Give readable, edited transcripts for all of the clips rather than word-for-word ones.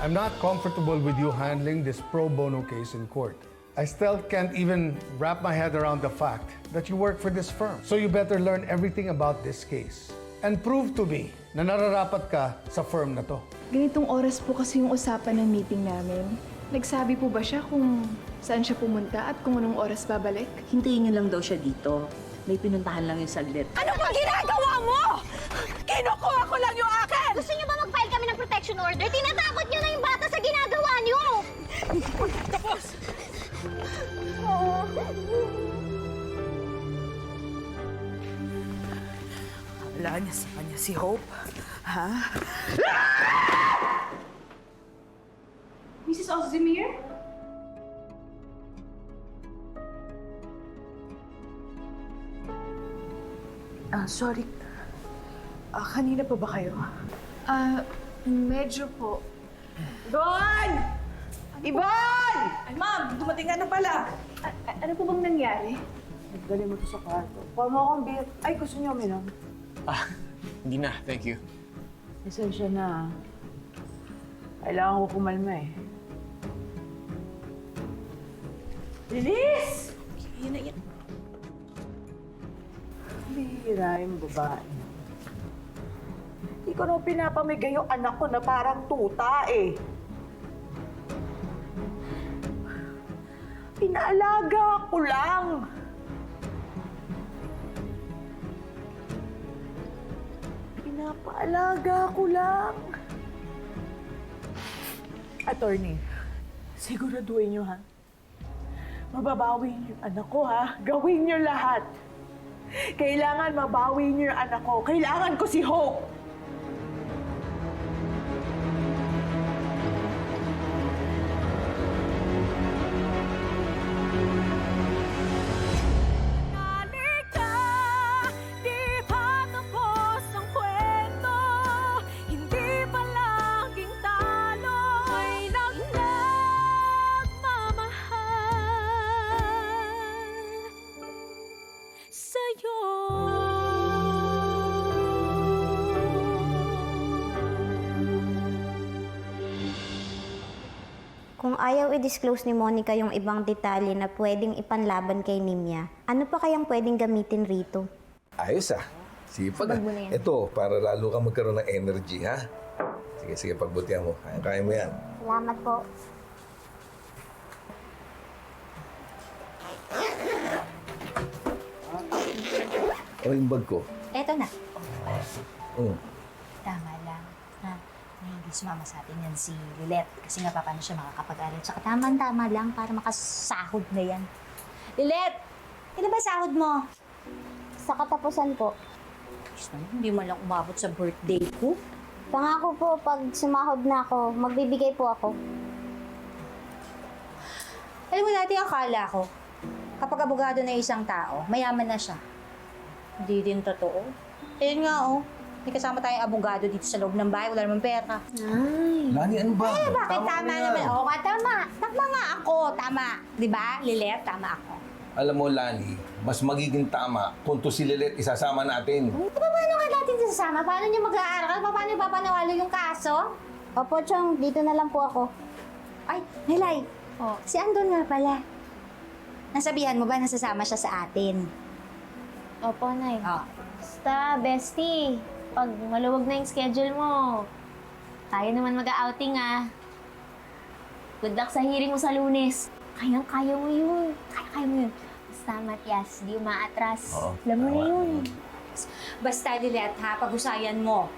I'm not comfortable with you handling this pro bono case in court. I still can't even wrap my head around the fact that you work for this firm. So you better learn everything about this case and prove to me na nararapat ka sa firm na to. Ganitong oras po kasi yung usapan ng meeting namin. Nagsabi po ba siya kung saan siya pumunta at kung anong oras babalik? Hintayin niyo lang daw siya dito. May pinuntahan lang yung saglit. Ano ba ginagawa mo? Kinukuha ko lang yung akin! Gusto niyo ba mag-file kami ng protection order? Tinatakot niyo na yung bata sa ginagawa niyo! Tapos! Wala niya sa kanya si Hope. Ha? Mrs. Ozdemir? Sorry. Kanina pa ba kayo? Medyo po. Ibon! Ibon! Ay, ma'am, dumating ka na pala. Ano po bang nangyari? Nagdali mo to sa kwarto. Kuha mo akong beer. Ay, gusto niyo uminom? Hindi na. Thank you. Esensya na. Kailangan ko kumalma eh. Lilis! Yan na yan. Bihira yung babae. Hindi ko na pinapamigay yung anak ko na parang tuta eh. Pinaalaga ko lang. Pinapaalaga ko lang. Attorney, siguraduhin niyo ha. Mababawi niyo yung anak ko ha. Gawin niyo lahat. Kailangan mabawi niyo yung anak ko. Kailangan ko si Hope. Kung ayaw i-disclose ni Monica yung ibang detalye na pwedeng ipanlaban kay Nimya, ano pa kayang pwedeng gamitin rito? Ayos ah. Sipag ah. Sabag mo na yan. Ito, para lalo kang magkaroon ng energy, ha? Sige, sige, pagbutihan mo. Kaya mo yan. Salamat po. Ano yung bag ko? Eto na. Oh. Tama lang. Ha? Na hindi sumama sa atin yan si Lilet. Kasi nga paano siya makakapag-aral. Tsaka tama-tama lang para makasahod na yan. Lilet! Kailan ba sahod mo? Sa katapusan po. Diyos naman, hindi mo lang umabot sa birthday ko. Pangako po, pag sumahod na ako, magbibigay po ako. Alam mo dati, akala ko, kapag abogado na isang tao, mayaman na siya. Hindi din totoo. Ayun nga, oh. May kasama tayong abogado dito sa loob ng bahay. Wala naman pera. Ay. Lani, ano ba? Bakit tama na yan. naman? Oo ka, tama. Tama nga ako. Tama. Di ba, Lilet? Tama ako. Alam mo, Lani, mas magiging tama kung to si Lilet isasama natin. Di ba paano nga natin sasama? Paano niyo mag-aaral? Paano niyo papanawalo yung kaso? Opo, Chong, dito na lang po ako. Ay, Nelay. Oh, si Andon nga pala. Nasabihan mo ba nasasama siya sa atin? Opo, Nay. Oh. Basta, bestie, pag maluwag na yung schedule mo, tayo naman mag-outing ah. Good luck sa hearing mo sa Lunes. Kayang-kaya mo yun. Kaya mo yun. Basta, Matias, di umaatras. Oo. Alam mo na yun. Basta, Lilet, ha? Pag-usayan mo.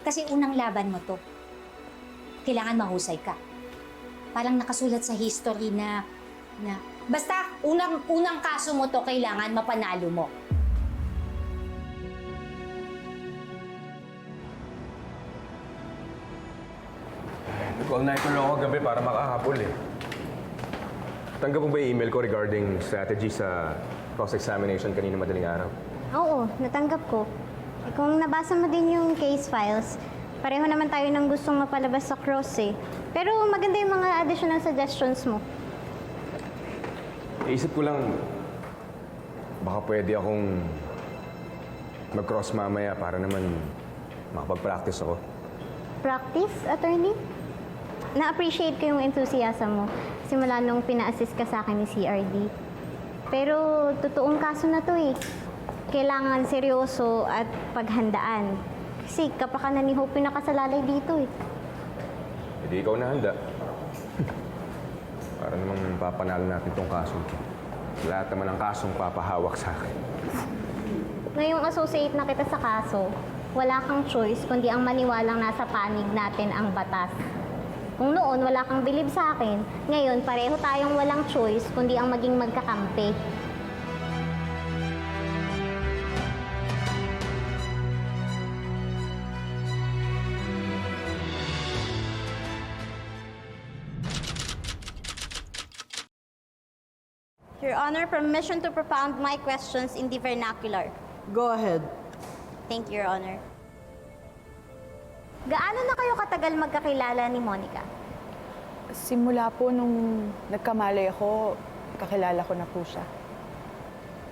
Kasi unang laban mo to. Kailangan mahusay ka. Parang nakasulat sa history na basta, unang kaso mo to, kailangan mapanalo mo. Nag-call na ito lang ako gabi para makahabol eh. Tanggap mo ba yung email ko regarding strategy sa cross-examination kanina madaling araw? Oo, natanggap ko. Eh, kung nabasa mo din yung case files, pareho naman tayo ng gustong mapalabas sa cross eh. Pero maganda yung mga additional suggestions mo. Iisip ko lang, baka pwede akong mag-cross mamaya para naman makapag-practice ako. Practice, attorney? na-appreciate ko yung enthusiasm mo simula nung pina-assist ka sa akin ni CRD. Pero totoong kaso na to eh. Kailangan seryoso at paghandaan. Kasi kapakanan ni Hope yung nakasalalay dito eh. Hindi ikaw na handa. Para namang papanalo natin tong kaso. Lahat naman ng kasong papahawak sa akin. Ngayong associate na kita sa kaso, wala kang choice kundi ang maniwalang nasa panig natin ang batas. Kung noon wala kang bilib sa akin, ngayon pareho tayong walang choice kundi ang maging magkakampi. Your Honor, permission to propound my questions in the vernacular. Go ahead. Thank you, Your Honor. Gaano na kayo katagal magkakilala ni Monica? Simula po nung nagkamali ako, kakilala ko na po siya.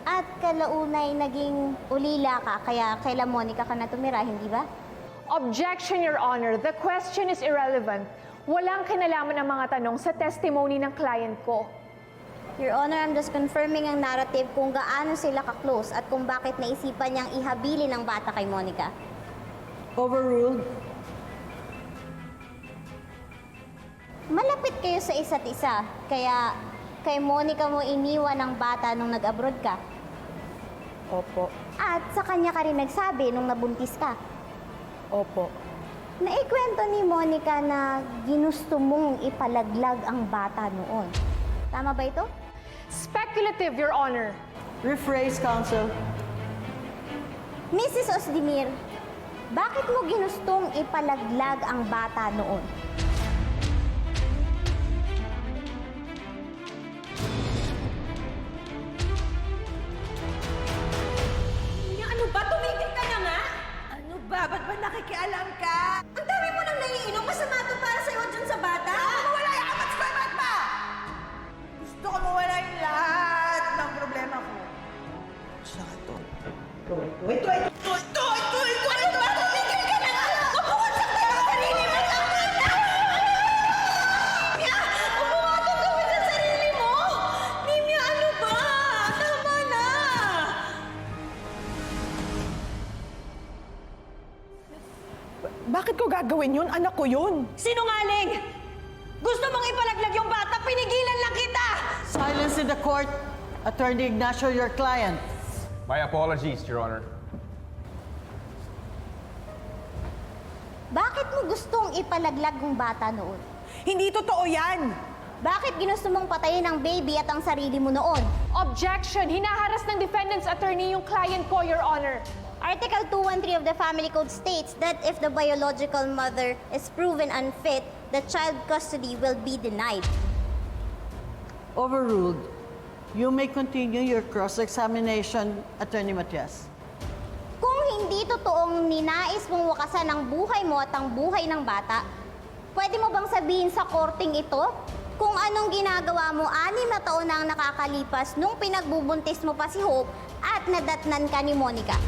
At kalaunay naging ulila ka, kaya kaila Monica ka na tumira, hindi ba? Objection, Your Honor. The question is irrelevant. Walang kinalaman ang mga tanong sa testimony ng client ko. Your Honor, I'm just confirming ang narrative kung gaano sila ka-close at kung bakit naisipan niyang ihabili ng bata kay Monica. Overruled. Malapit kayo sa isa't isa, kaya kay Monica mo iniwan ng bata nung nag-abroad ka. Opo. At sa kanya ka rin nagsabi nung nabuntis ka. Opo. Naikwento ni Monica na ginusto mong ipalaglag ang bata noon. Tama ba ito? Speculative, Your Honor. Rephrase, counsel. Mrs. Osdimir, bakit mo ginustong ipalaglag ang bata noon? Ano ba? Tumigil ka na nga? Ano ba? Ba't ba nakikialam ka? Ang dami mo nang naiinom. Masama to para sa'yo dyan sa bata. Mawala yung amat sa ba't ba? Gusto ko mawala yung lahat ng problema ko. Saka to. Ito! Tumigil ka na nga! Mabuwasak na yung sarili mo! Tama na! Nimya! Umuwatong gawin sa sarili mo! Nimya, ano ba? Tama na! Bakit ko gagawin yun? Anak ko yun. Sinungaling! Gusto mong ipalaglag yung bata, pinigilan lang kita! Silence in the court. Attorney Ignacio, your client. My apologies, Your Honor. Bakit mo gustong ipalaglag ang bata noon? Hindi totoo yan. Bakit ginusto mong patayin ang baby at ang sarili mo noon? Objection! Hinaharas ng defendant's attorney yung client ko, Your Honor. Article 213 of the Family Code states that if the biological mother is proven unfit, the child custody will be denied. Overruled. You may continue your cross-examination, Attorney Matias. Kung hindi totoong ninais mong wakasan ang buhay mo at ang buhay ng bata, pwede mo bang sabihin sa korting ito kung anong ginagawa mo 6 na taon na ang nakakalipas nung pinagbubuntis mo pa si Hope at nadatnan ka ni Monica?